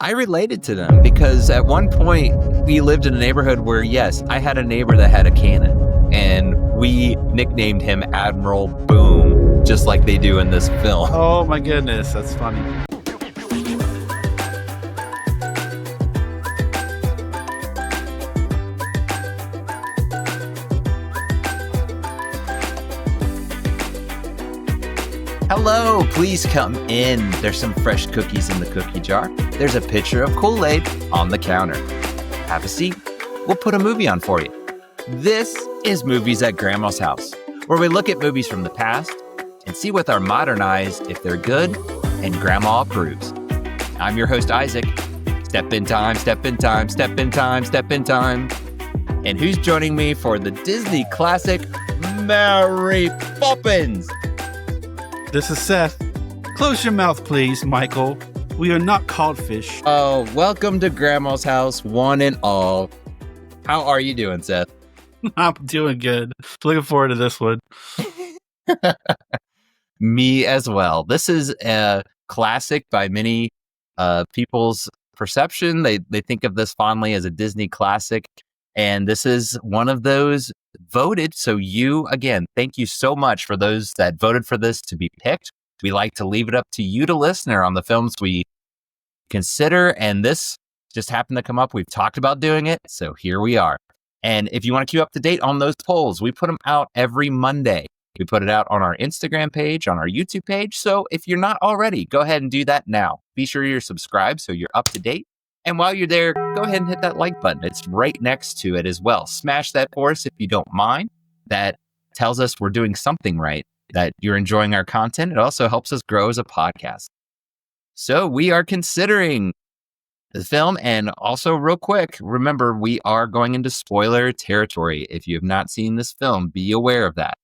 I related to them because at one point we lived in a neighborhood where, yes, I had a neighbor that had a cannon and we nicknamed him Admiral Boom, just like they do in this film. Oh my goodness, that's funny. Hello, please come in. There's some fresh cookies in the cookie jar. There's a pitcher of Kool-Aid on the counter. Have a seat. We'll put a movie on for you. This is Movies at Grandma's House, where we look at movies from the past and see with our modern eyes if they're good and Grandma approves. I'm your host, Isaac. Step in time, step in time, step in time, step in time. And who's joining me for the Disney classic, Mary Poppins? This is Seth. Close your mouth, please, Michael. We are not codfish. Oh, welcome to Grandma's House, one and all. How are you doing, Seth? I'm doing good. Looking forward to this one. Me as well. This is a classic by many people's perception. They think of this fondly as a Disney classic. And this is one of those voted. So you, again, thank you so much for those that voted for this to be picked. We like to leave it up to you to listener on the films we consider. And this just happened to come up. We've talked about doing it. So here we are. And if you want to keep up to date on those polls, we put them out every Monday. We put it out on our Instagram page, on our YouTube page. So if you're not already, go ahead and do that now. Be sure you're subscribed so you're up to date. And while you're there, go ahead and hit that like button. It's right next to it as well. Smash that for us if you don't mind. That tells us we're doing something right, that you're enjoying our content. It also helps us grow as a podcast. So we are considering the film. And also real quick, remember, we are going into spoiler territory. If you have not seen this film, be aware of that.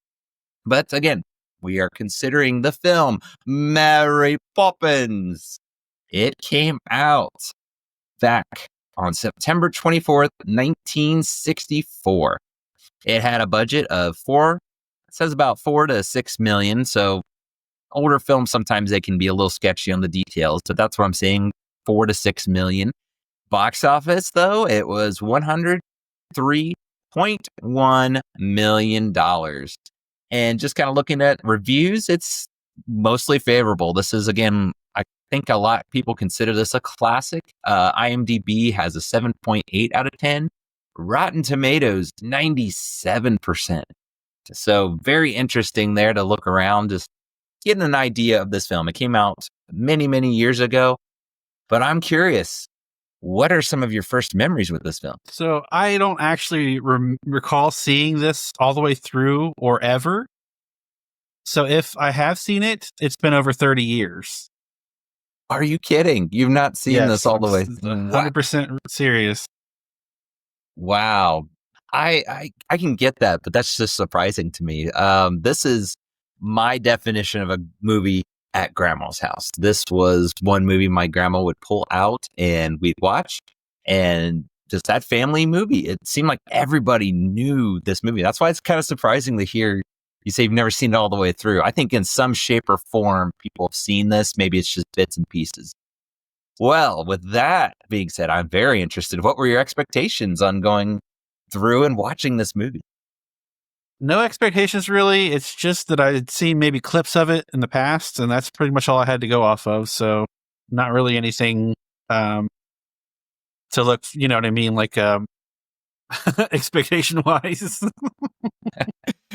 But again, we are considering the film Mary Poppins. It came out back on September 24th, 1964. It had a budget of it says about 4 to 6 million. So older films, sometimes they can be a little sketchy on the details, but that's what I'm saying, 4 to 6 million. Box office, though, it was $103.1 million. And just kind of looking at reviews, it's mostly favorable. This is, again, I think a lot of people consider this a classic. IMDb has a 7.8 out of 10. Rotten Tomatoes, 97%. So very interesting there to look around, just getting an idea of this film. It came out many, many years ago, but I'm curious, what are some of your first memories with this film? So I don't actually recall seeing this all the way through or ever. So if I have seen it, it's been over 30 years. Are you kidding? You've not seen this all the way? 100% serious. Wow. I can get that, but that's just surprising to me. This is my definition of a movie at Grandma's house. This was one movie my grandma would pull out and we'd watch, and just that family movie. It seemed like everybody knew this movie. That's why it's kind of surprising to hear you say you've never seen it all the way through. I think in some shape or form, people have seen this. Maybe it's just bits and pieces. Well, with that being said, I'm very interested. What were your expectations on going through and watching this movie? No expectations, really. It's just that I had seen maybe clips of it in the past, and that's pretty much all I had to go off of. So not really anything to look, you know what I mean, like expectation-wise.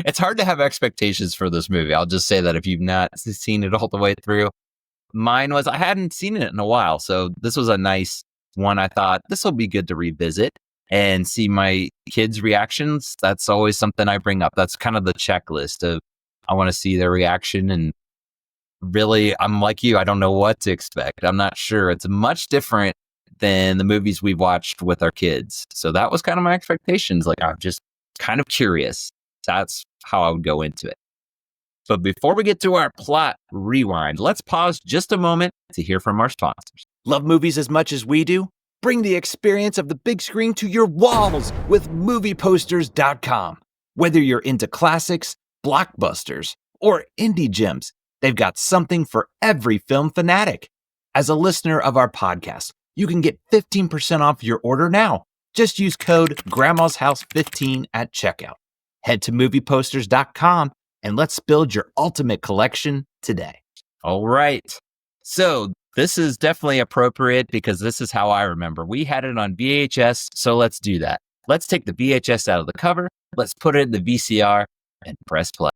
It's hard to have expectations for this movie. I'll just say that if you've not seen it all the way through. Mine was, I hadn't seen it in a while, so this was a nice one. I thought this will be good to revisit and see my kids' reactions. That's always something I bring up. That's kind of the checklist of, I want to see their reaction. And really, I'm like you, I don't know what to expect. I'm not sure. It's much different than the movies we watched with our kids. So that was kind of my expectations. Like, I'm just kind of curious. That's how I would go into it. But before we get to our plot rewind, let's pause just a moment to hear from our sponsors. Love movies as much as we do? Bring the experience of the big screen to your walls with movieposters.com. Whether you're into classics, blockbusters, or indie gems, they've got something for every film fanatic. As a listener of our podcast, you can get 15% off your order now. Just use code Grandma's House 15 at checkout. Head to movieposters.com and let's build your ultimate collection today. All right. So this is definitely appropriate because this is how I remember. We had it on VHS, so let's do that. Let's take the VHS out of the cover. Let's put it in the VCR and press play.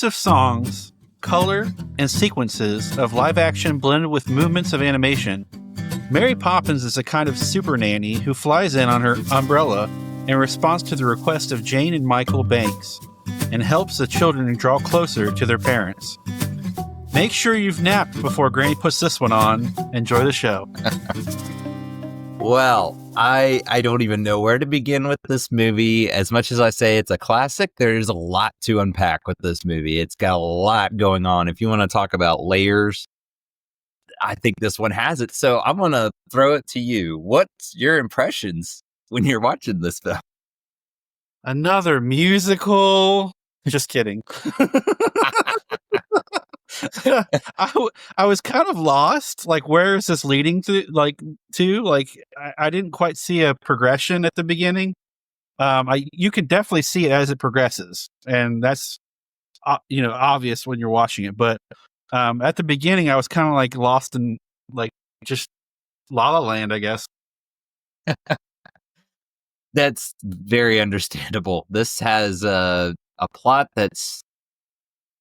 Of songs, color, and sequences of live action blended with movements of animation. Mary Poppins is a kind of super nanny who flies in on her umbrella in response to the request of Jane and Michael Banks and helps the children draw closer to their parents. Make sure you've napped before Granny puts this one on. Enjoy the show. Well, I don't even know where to begin with this movie. As much as I say it's a classic, there's a lot to unpack with this movie. It's got a lot going on. If you want to talk about layers, I think this one has it. So I'm going to throw it to you. What's your impressions when you're watching this film? Another musical. Just kidding. I was kind of lost. Like, where is this leading to? I didn't quite see a progression at the beginning. You can definitely see it as it progresses, and that's obvious when you're watching it. But at the beginning, I was kind of like lost in like just La La Land, I guess. That's very understandable. This has a plot that's,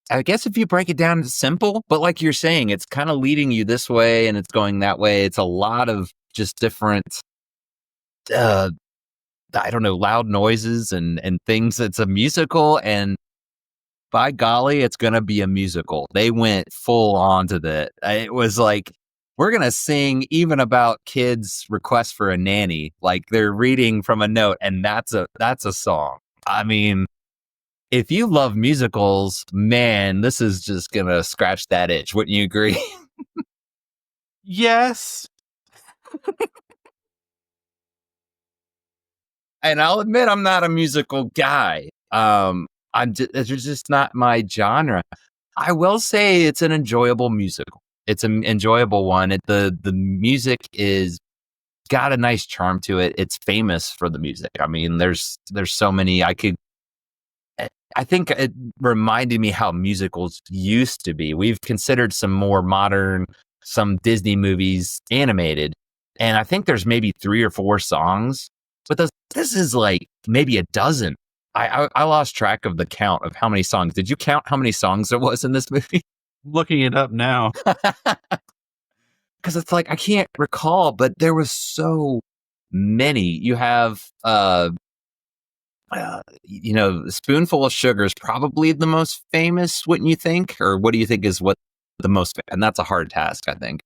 I guess if you break it down, it's simple, but like you're saying, it's kind of leading you this way and it's going that way. It's a lot of just different, I don't know, loud noises and things. It's a musical, and by golly, it's going to be a musical. They went full on to that. It was like, we're going to sing even about kids' requests for a nanny. Like they're reading from a note, and that's a song. I mean, if you love musicals, man, this is just going to scratch that itch. Wouldn't you agree? Yes. And I'll admit I'm not a musical guy. It's just not my genre. I will say it's an enjoyable musical. It's an enjoyable one. The music is got a nice charm to it. It's famous for the music. I mean, there's so many. I think it reminded me how musicals used to be. We've considered some more modern, some Disney movies animated, and I think there's maybe 3 or 4 songs, but this is like maybe a dozen. I lost track of the count of how many songs. Did you count how many songs there was in this movie? Looking it up now. Because it's like, I can't recall, but there was so many. You have, Spoonful of Sugar is probably the most famous, wouldn't you think? Or what do you think is what the most, and that's a hard task, I think.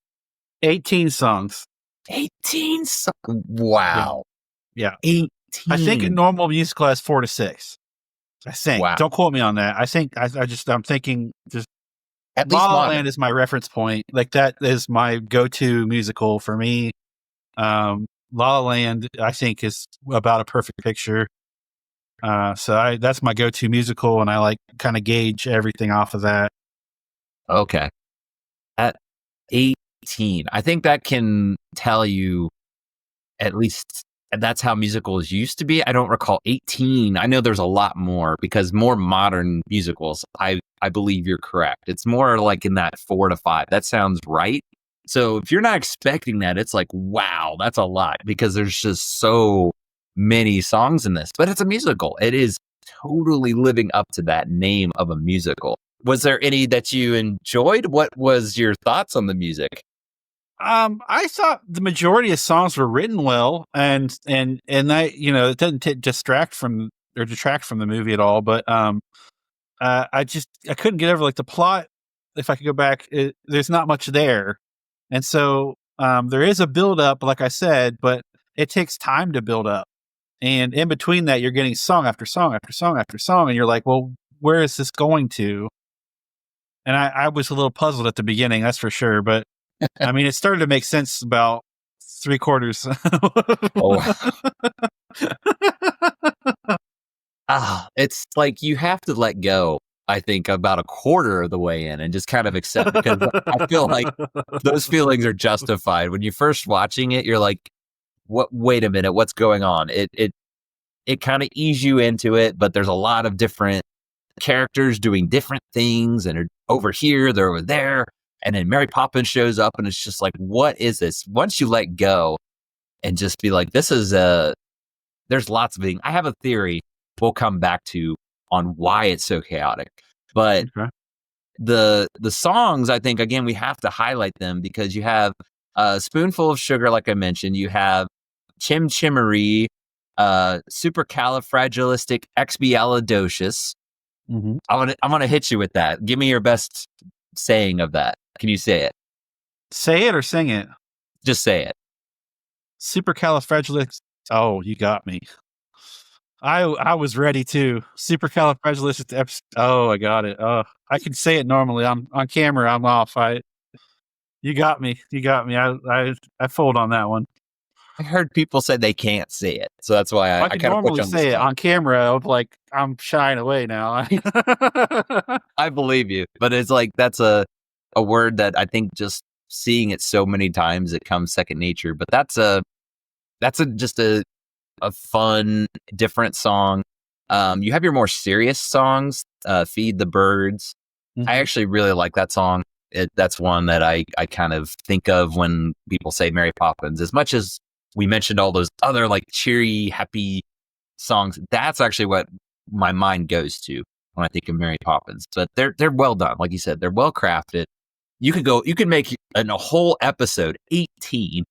18 songs. 18 songs. Wow. Yeah. 18. I think a normal musical has 4 to 6. I think. Wow. Don't quote me on that. I think I'm thinking just At least La La Land is my reference point. Like that is my go-to musical for me. La La Land, I think, is about a perfect picture. So that's my go-to musical, and I like kind of gauge everything off of that. Okay. At 18, I think that can tell you at least that's how musicals used to be. I don't recall 18. I know there's a lot more because more modern musicals, I believe you're correct. It's more like in that 4 to 5. That sounds right. So if you're not expecting that, it's like, wow, that's a lot because there's just so many songs in this. But it's a musical. It is totally living up to that name of a musical. Was there any that you enjoyed? What was your thoughts on the music? I thought the majority of songs were written well, and that it doesn't detract from the movie at all. But I couldn't get over like the plot. If I could go back, there's not much there, and so there is a build up, like I said, but it takes time to build up, and in between that, you're getting song after song after song after song, and you're like, well, where is this going to? And I was a little puzzled at the beginning, that's for sure, but. I mean, it started to make sense about 3/4. Oh, it's like you have to let go I think, about a quarter of the way in and just kind of accept, because I feel like those feelings are justified. When you're first watching it, you're like, "What? Wait a minute, what's going on?" It kind of ease you into it, but there's a lot of different characters doing different things, and they're over here, they're over there, and then Mary Poppins shows up, and it's just like, what is this? Once you let go and just be like, this is there's lots of things. I have a theory we'll come back to on why it's so chaotic, but Okay. the songs, I think, again, we have to highlight them because you have Spoonful of Sugar, like I mentioned. You have Chim Chim Cher-ee, Supercalifragilisticexpialidocious. Mm-hmm. I'm gonna hit you with that. Give me your best saying of that. Can you say it? Say it or sing it. Just say it. Supercalifragilistic. Oh, you got me. I was ready too. Supercalifragilistic. Oh, I got it. Oh, I can say it normally. On camera, I'm off. You got me. You got me. I fold on that one. I heard people say they can't say it, so that's why I I can kind of put normally you on the say it spot. on camera. I'm like, I'm shying away now. I believe you, but it's like that's a word that I think just seeing it so many times it comes second nature. But that's just a fun, different song. You have your more serious songs, Feed the Birds. Mhm. I actually really like that song. That's one that I kind of think of when people say Mary Poppins. As much as we mentioned all those other like cheery, happy songs, that's actually what my mind goes to when I think of Mary Poppins. But they're well done. Like you said, they're well crafted. You could make a whole episode 18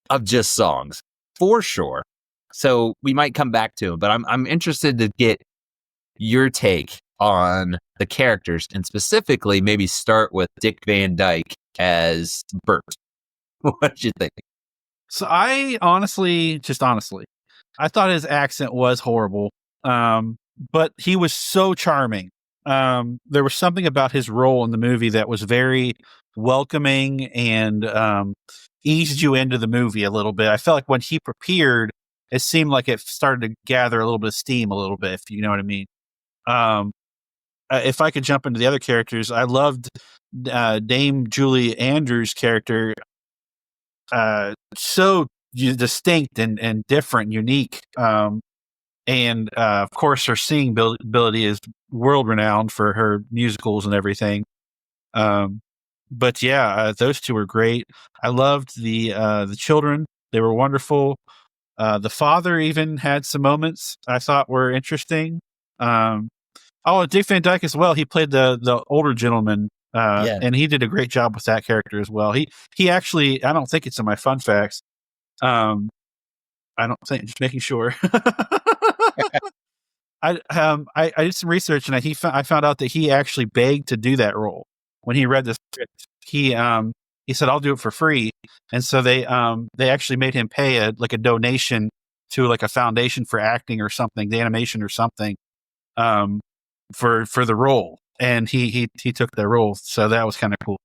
of just songs for sure. So we might come back to them, but I'm interested to get your take on the characters, and specifically maybe start with Dick Van Dyke as Bert. What did you think? So I honestly, I thought his accent was horrible. But he was so charming. There was something about his role in the movie that was very welcoming and eased you into the movie a little bit. I felt like when he prepared, it seemed like it started to gather a little bit of steam a little bit, if you know what I mean. Um, if I could jump into the other characters, I loved Dame Julie Andrews' character. So distinct and different, and unique. And of course, her singing ability is world renowned for her musicals and everything. But yeah, those two were great. I loved the children; they were wonderful. The father even had some moments I thought were interesting. Dick Van Dyke as well. He played the older gentleman, Yeah. and he did a great job with that character as well. He actually, I don't think it's in my fun facts. I don't think, just making sure. I did some research and I found out that he actually begged to do that role when he read the script. He said, "I'll do it for free," and so they actually made him pay a donation to like a foundation for acting or something, the animation or something, for the role, and he took that role, so that was kind of cool.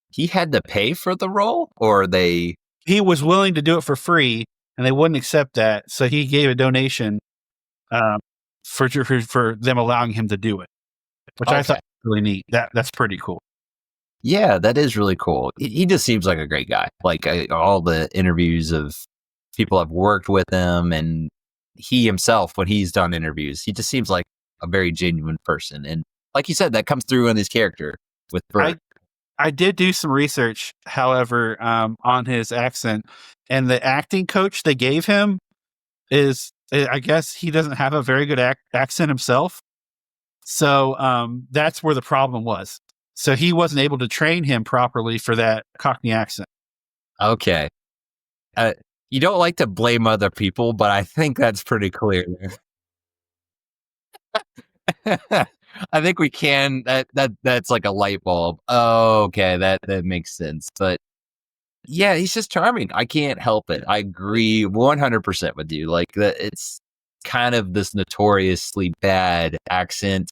He had to pay for the role, or they? He was willing to do it for free, and they wouldn't accept that, so he gave a donation for them allowing him to do it, which I thought was really neat. That's pretty cool. Yeah, that is really cool. He just seems like a great guy. Like all the interviews of people have worked with him, and he himself, when he's done interviews, he just seems like a very genuine person. And like you said, that comes through in his character with Bert. I did do some research, however, on his accent, and the acting coach they gave him is, I guess he doesn't have a very good accent himself. So that's where the problem was. So he wasn't able to train him properly for that Cockney accent. Okay. You don't like to blame other people, but I think that's pretty clear there. I think we can. That's like a light bulb. Oh, okay, that makes sense. But yeah, he's just charming. I can't help it. I agree 100% with you. Like it's kind of this notoriously bad accent,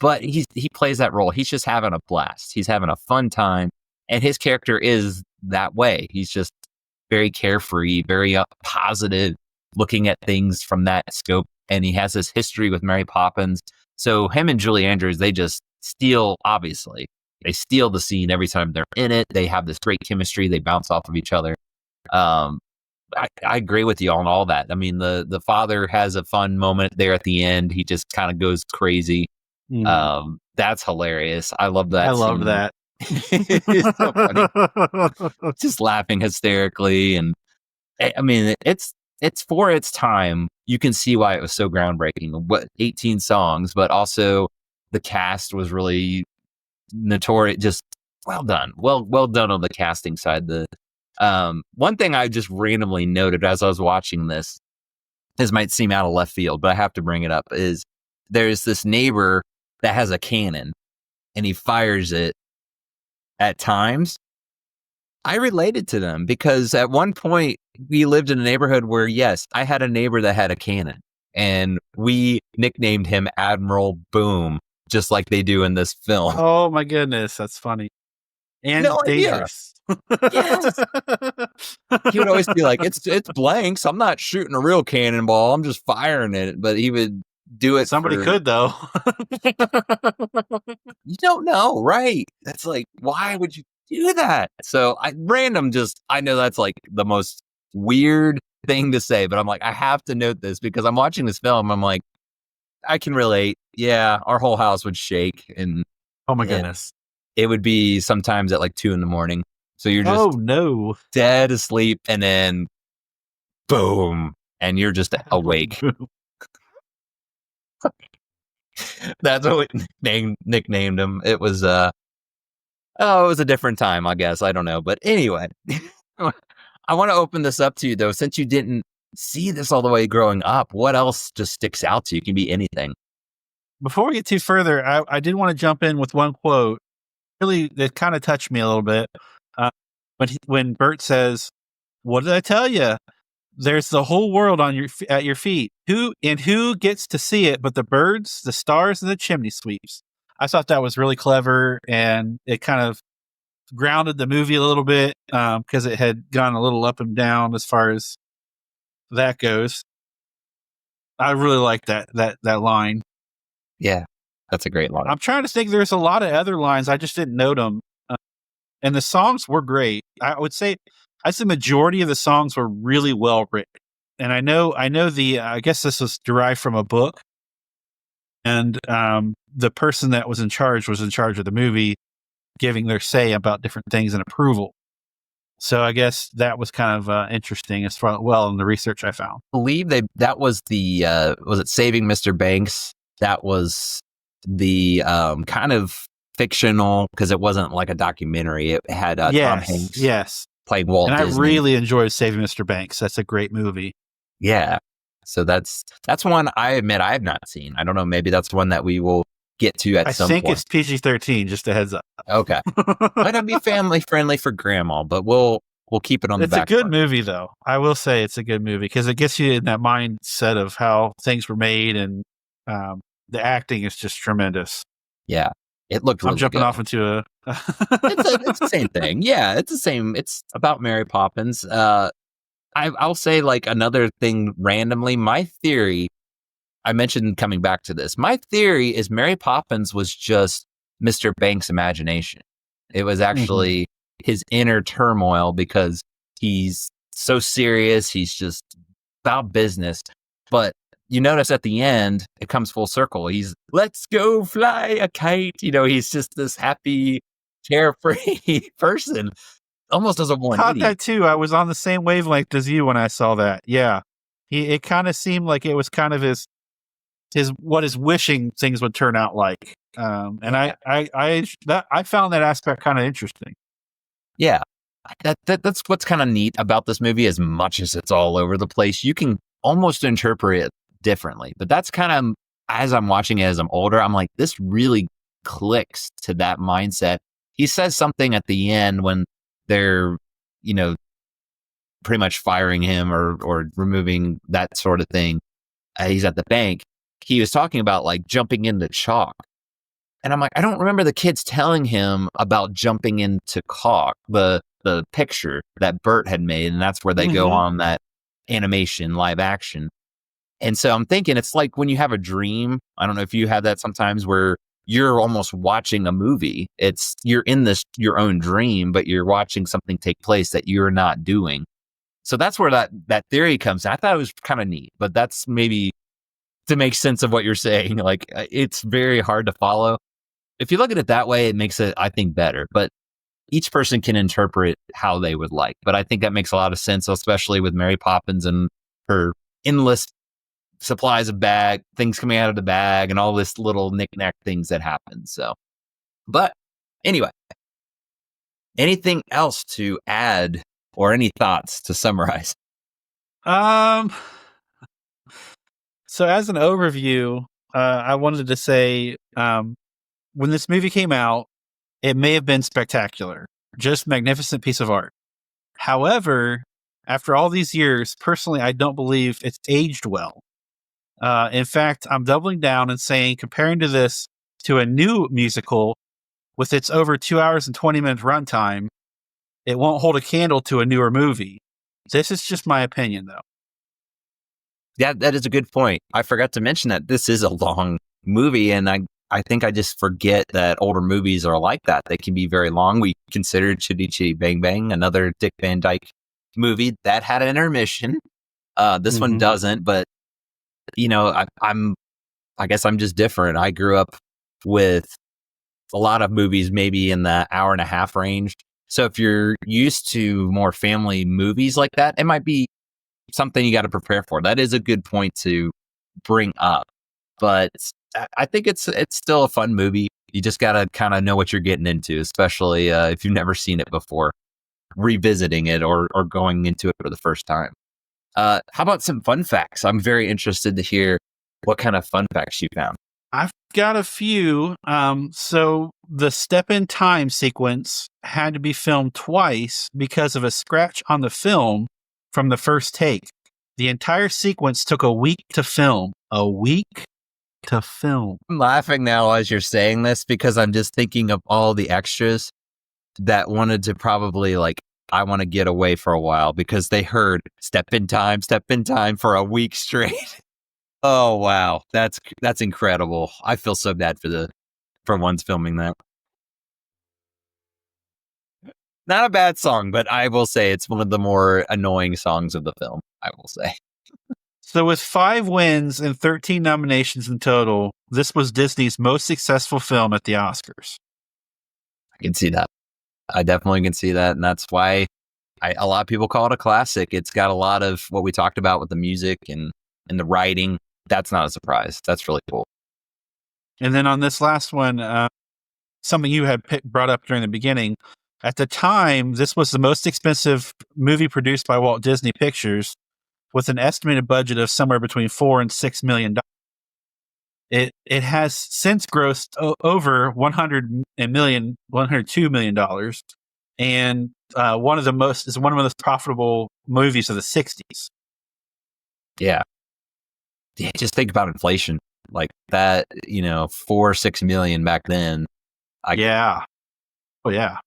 but he plays that role. He's just having a blast. He's having a fun time, and his character is that way. He's just very carefree, very positive, looking at things from that scope. And he has this history with Mary Poppins. So him and Julie Andrews, they just steal, obviously. They steal the scene every time they're in it. They have this great chemistry. They bounce off of each other. I agree with you on all that. I mean, the father has a fun moment there at the end. He just kind of goes crazy. That's hilarious. I love that. I love that. It's so funny. Just laughing hysterically. And I mean, it's for its time. You can see why it was so groundbreaking. 18 songs, but also the cast was really notorious. Just well done. Well done on the casting side. One thing I just randomly noted as I was watching this might seem out of left field, but I have to bring it up, is there's this neighbor that has a cannon and he fires it at times. I related to them because at one point we lived in a neighborhood where, yes, I had a neighbor that had a cannon and we nicknamed him Admiral Boom, just like they do in this film. Oh my goodness, that's funny. And no dangerous. Yes. He would always be like, it's blanks. I'm not shooting a real cannonball. I'm just firing it. But he would do it. Somebody could, though. You don't know, right? That's like, why would you do that? So I know that's like the most weird thing to say, but I'm like, I have to note this because I'm watching this film. I'm like, I can relate. Yeah, our whole house would shake. And oh my goodness. It would be sometimes at like 2 a.m. So you're just dead asleep and then boom, and you're just awake. That's what we nicknamed him. It was it was a different time, I guess. I don't know. But anyway, I want to open this up to you though, since you didn't see this all the way growing up. What else just sticks out to you? It can be anything. Before we get too further, I did want to jump in with one quote. Really, that kind of touched me a little bit. When Bert says, "What did I tell you? There's the whole world at your feet. Who gets to see it but the birds, the stars, and the chimney sweeps?" I thought that was really clever, and it kind of grounded the movie a little bit because it had gone a little up and down as far as that goes. I really like that line. Yeah, that's a great line. I'm trying to think. There's a lot of other lines. I just didn't note them. And the songs were great. I would say the majority of the songs were really well written. And I know I guess this was derived from a book. And the person that was in charge of the movie giving their say about different things and approval. So I guess that was kind of interesting as far in the research I found. I believe that was the was it Saving Mr. Banks? That was the kind of fictional, because it wasn't like a documentary. It had Tom Hanks playing Walt Disney. I really enjoyed Saving Mr. Banks. That's a great movie. Yeah. So that's one I admit I have not seen. I don't know. Maybe that's one that we will get to at some point. I think it's PG-13, just a heads up. Okay. Might not be family friendly for grandma, but we'll keep it on the back. It's a good movie, though. I will say it's a good movie because it gets you in that mindset of how things were made, and the acting is just tremendous. Yeah. It looked really I'm jumping good. off into a... it's the same thing. Yeah, it's the same. It's about Mary Poppins. I'll say like another thing randomly. My theory, I mentioned coming back to this. My theory is Mary Poppins was just Mr. Banks' imagination. It was actually his inner turmoil because he's so serious. He's just about business. But you notice at the end, it comes full circle. He's, let's go fly a kite. He's just this happy, carefree person. Almost as a one. Caught that too. I was on the same wavelength as you when I saw that. Yeah. It kind of seemed like it was kind of his what his wishing things would turn out like. And I found that aspect kind of interesting. Yeah. That's what's kind of neat about this movie. As much as it's all over the place, you can almost interpret it differently. But that's kind of, as I'm watching it as I'm older, I'm like, this really clicks to that mindset. He says something at the end when they're, pretty much firing him or removing that sort of thing. He's at the bank. He was talking about like jumping into chalk. And I'm like, I don't remember the kids telling him about jumping into caulk, the picture that Bert had made. And that's where they go on that animation live action. And so I'm thinking it's like when you have a dream. I don't know if you have that sometimes where you're almost watching a movie. You're in your own dream, but you're watching something take place that you're not doing. So that's where that theory comes in. I thought it was kind of neat, but that's maybe to make sense of what you're saying. Like, it's very hard to follow. If you look at it that way, it makes it, I think, better. But each person can interpret how they would like. But I think that makes a lot of sense, especially with Mary Poppins and her endless supplies of things coming out of the bag and all this little knick-knack things that happen. So, but anyway, anything else to add or any thoughts to summarize? So as an overview, I wanted to say, when this movie came out, it may have been spectacular, just magnificent piece of art. However, after all these years, personally, I don't believe it's aged well. In fact, I'm doubling down and saying, comparing to this to a new musical with its over 2 hours and 20 minutes runtime, it won't hold a candle to a newer movie. This is just my opinion, though. Yeah, that is a good point. I forgot to mention that this is a long movie, and I think I just forget that older movies are like that. They can be very long. We considered Chitty Chitty Bang Bang, another Dick Van Dyke movie that had an intermission. This one doesn't, but I guess I'm just different. I grew up with a lot of movies, maybe in the hour and a half range. So if you're used to more family movies like that, it might be something you got to prepare for. That is a good point to bring up. But I think it's still a fun movie. You just got to kind of know what you're getting into, especially if you've never seen it before, revisiting it or going into it for the first time. How about some fun facts? I'm very interested to hear what kind of fun facts you found. I've got a few. So the step in time sequence had to be filmed twice because of a scratch on the film from the first take. The entire sequence took a week to film. A week to film. I'm laughing now as you're saying this because I'm just thinking of all the extras that wanted to probably I want to get away for a while because they heard step in time for a week straight. Oh, wow. That's incredible. I feel so bad for ones filming that. Not a bad song, but I will say it's one of the more annoying songs of the film, I will say. So with 5 wins and 13 nominations in total, this was Disney's most successful film at the Oscars. I can see that. I definitely can see that. And that's why a lot of people call it a classic. It's got a lot of what we talked about with the music and the writing. That's not a surprise. That's really cool. And then on this last one, something you had brought up during the beginning, at the time, this was the most expensive movie produced by Walt Disney Pictures, with an estimated budget of somewhere between $4 and $6 million. It has since grossed over $102 million, and one of the most profitable movies of the 60s. Yeah. Just think about inflation like that. $4-6 million back then. Yeah. Oh yeah.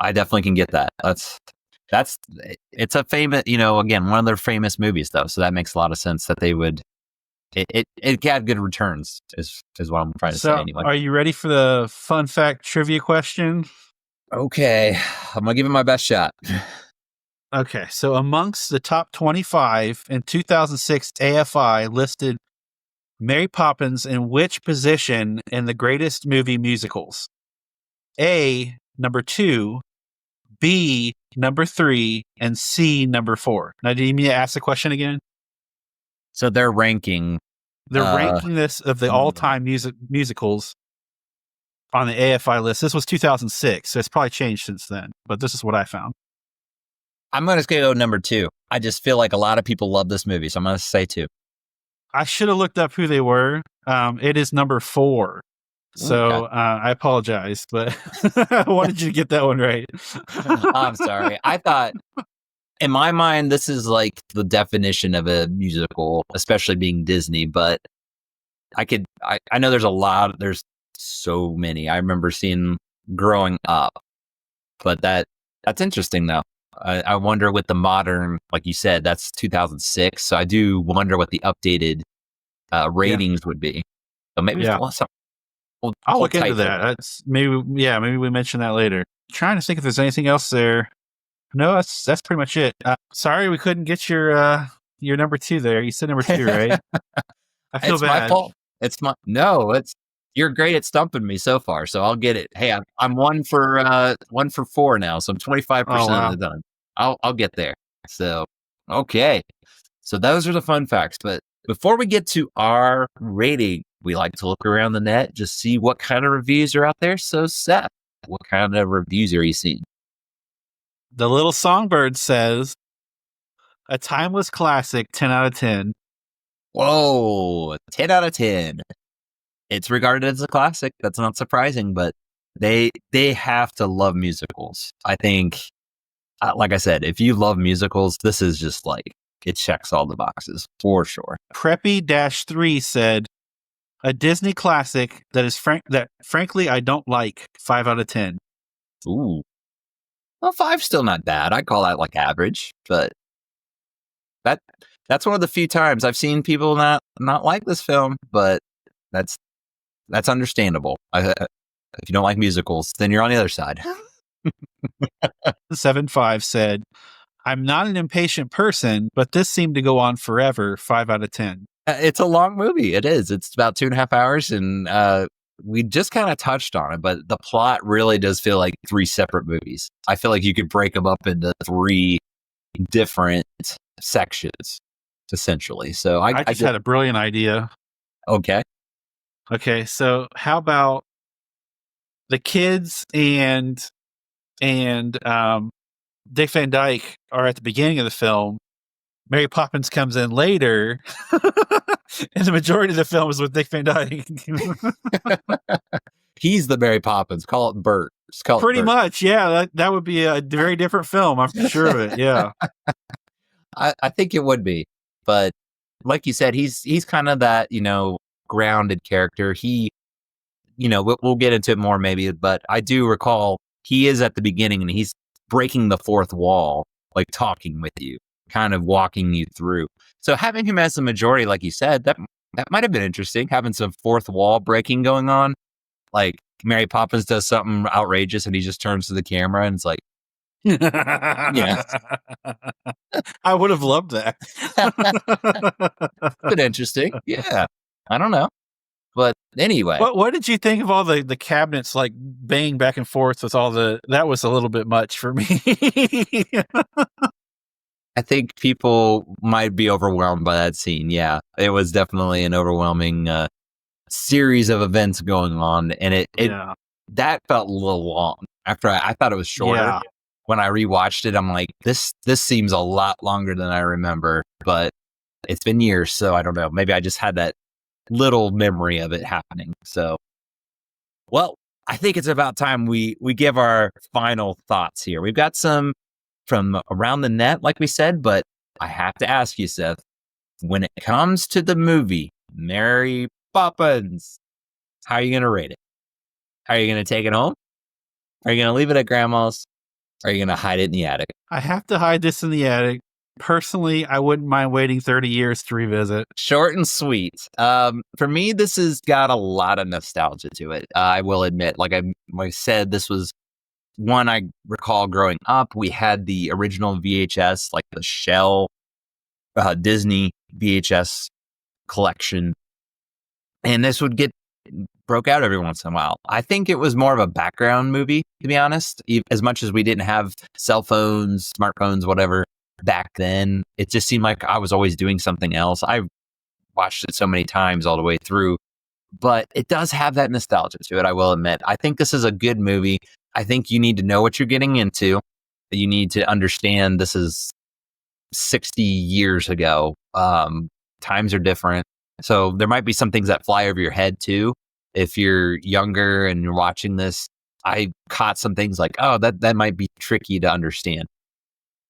I definitely can get that. It's a famous, again, one of their famous movies though. So that makes a lot of sense that they would, it got good returns is what I'm trying to say anyway. Are you ready for the fun fact trivia question? Okay. I'm going to give it my best shot. Okay. So amongst the top 25 in 2006, AFI listed Mary Poppins in which position in the greatest movie musicals? A, number 2, B, number 3, and C, number 4. Now, do you need me to ask the question again? So they're ranking. They're ranking this of the all-time musicals on the AFI list. This was 2006, so it's probably changed since then, but this is what I found. I'm going to go number 2. I just feel like a lot of people love this movie, so I'm going to say 2. I should have looked up who they were. It is number 4. So Okay. I apologize, but I wanted you to get that one right. I'm sorry. I thought, in my mind, this is like the definition of a musical, especially being Disney. But I know there's so many. I remember seeing growing up, but that's interesting though. I wonder with the modern, like you said, that's 2006. So I do wonder what the updated ratings would be. So maybe I'll look into that. That's maybe we mention that later. Trying to think if there's anything else there. No, that's pretty much it. Sorry we couldn't get your number 2 there. You said number 2, right? I feel bad. My fault. You're great at stumping me so far, so I'll get it. Hey, I'm 1 for 4 now, so I'm 25% of the time. I'll get there. So okay. So those are the fun facts. But before we get to our rating, we like to look around the net, just see what kind of reviews are out there. So Seth, what kind of reviews are you seeing? The Little Songbird says, a timeless classic, 10 out of 10. Whoa, 10 out of 10. It's regarded as a classic. That's not surprising, but they have to love musicals. I think, like I said, if you love musicals, this is just like, it checks all the boxes for sure. Preppy-3 said, a Disney classic that frankly I don't like, 5 out of 10. Ooh. Well, 5's still not bad. I call that like average, but that's one of the few times I've seen people not like this film, but that's understandable. If you don't like musicals, then you're on the other side. 7.5 said, I'm not an impatient person, but this seemed to go on forever, 5 out of 10. It's a long movie. It is. It's about 2.5 hours, and we just kind of touched on it, but the plot really does feel like 3 separate movies. I feel like you could break them up into 3 different sections, essentially. So I just had a brilliant idea. Okay. So how about the kids and Dick Van Dyke are at the beginning of the film. Mary Poppins comes in later, and the majority of the film is with Dick Van Dyke. He's the Mary Poppins. Call it Bert. Pretty much, yeah. That would be a very different film. I'm sure of it. Yeah, I think it would be. But like you said, he's kind of that grounded character. He, we'll get into it more maybe, but I do recall he is at the beginning and he's breaking the fourth wall, like talking with you, kind of walking you through. So having him as the majority, like you said, that might have been interesting, having some fourth wall breaking going on. Like Mary Poppins does something outrageous and he just turns to the camera and it's like, yeah. I would have loved that. Been interesting. Yeah. I don't know. But anyway. What did you think of all the cabinets like banging back and forth with all that was a little bit much for me. I think people might be overwhelmed by that scene. Yeah. It was definitely an overwhelming series of events going on. And that felt a little long. After I thought it was shorter. Yeah. When I rewatched it, I'm like, this seems a lot longer than I remember, but it's been years, so I don't know. Maybe I just had that little memory of it happening. So, well, I think it's about time we give our final thoughts here. We've got some from around the net, like we said, but I have to ask you, Seth, when it comes to the movie Mary Poppins, how are you going to rate it? Are you going to take it home? Are you going to leave it at grandma's? Are you going to hide it in the attic? I have to hide this in the attic. Personally, I wouldn't mind waiting 30 years to revisit. Short and sweet. For me, this has got a lot of nostalgia to it. I will admit, like I said, this was one I recall growing up. We had the original VHS, like the Shell Disney VHS collection. And this would get broke out every once in a while. I think it was more of a background movie, to be honest. As much as we didn't have cell phones, smartphones, whatever, back then, it just seemed like I was always doing something else. I watched it so many times all the way through, but it does have that nostalgia to it, I will admit. I think this is a good movie. I think you need to know what you're getting into. You need to understand this is 60 years ago. Times are different. So there might be some things that fly over your head too. If you're younger and you're watching this, I caught some things like, oh, that might be tricky to understand.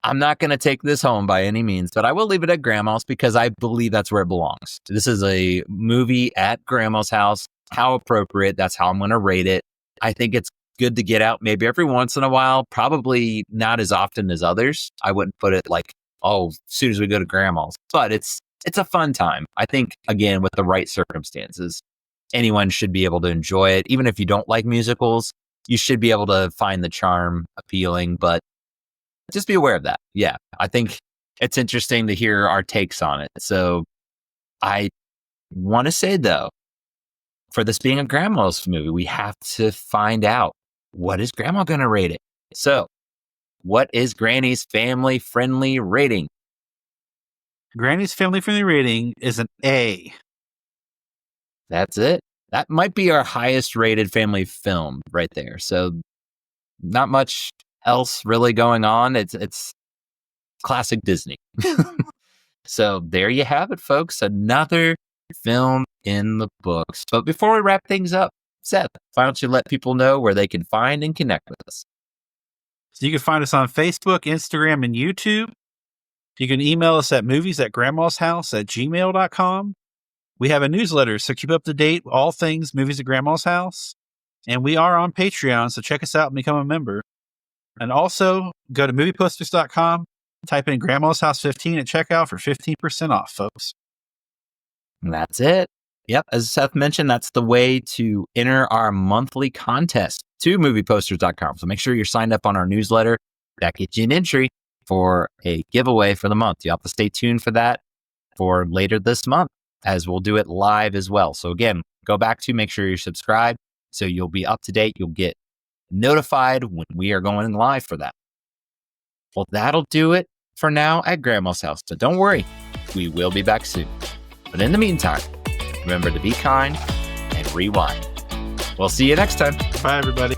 I'm not going to take this home by any means, but I will leave it at grandma's because I believe that's where it belongs. This is a movie at grandma's house. How appropriate. That's how I'm going to rate it. I think it's good to get out maybe every once in a while, probably not as often as others. I wouldn't put it like, oh, as soon as we go to grandma's, but it's it's a fun time. I think, again, with the right circumstances, anyone should be able to enjoy it. Even if you don't like musicals, you should be able to find the charm appealing, but just be aware of that. Yeah, I think it's interesting to hear our takes on it. So I want to say, though, for this being a grandma's movie, we have to find out, what is grandma going to rate it? So what is Granny's family-friendly rating? Granny's family-friendly rating is an A. That's it. That might be our highest rated family film right there. So not much else really going on. It's classic Disney. So there you have it, folks. Another film in the books. But before we wrap things up, Seth, why don't you let people know where they can find and connect with us? So you can find us on Facebook, Instagram, and YouTube. You can email us at movies@grandmashouse@gmail.com. We have a newsletter, so keep up to date with all things Movies at Grandma's House. And we are on Patreon, so check us out and become a member. And also, go to movieposters.com, type in Grandma's House 15 at checkout for 15% off, folks. And that's it. Yep. As Seth mentioned, that's the way to enter our monthly contest to movieposters.com. So make sure you're signed up on our newsletter. That gets you an entry for a giveaway for the month. You have to stay tuned for that for later this month, as we'll do it live as well. So again, go back to make sure you're subscribed so you'll be up to date. You'll get notified when we are going live for that. Well, that'll do it for now at Grandma's House. So don't worry, we will be back soon. But in the meantime, remember to be kind and rewind. We'll see you next time. Bye, everybody.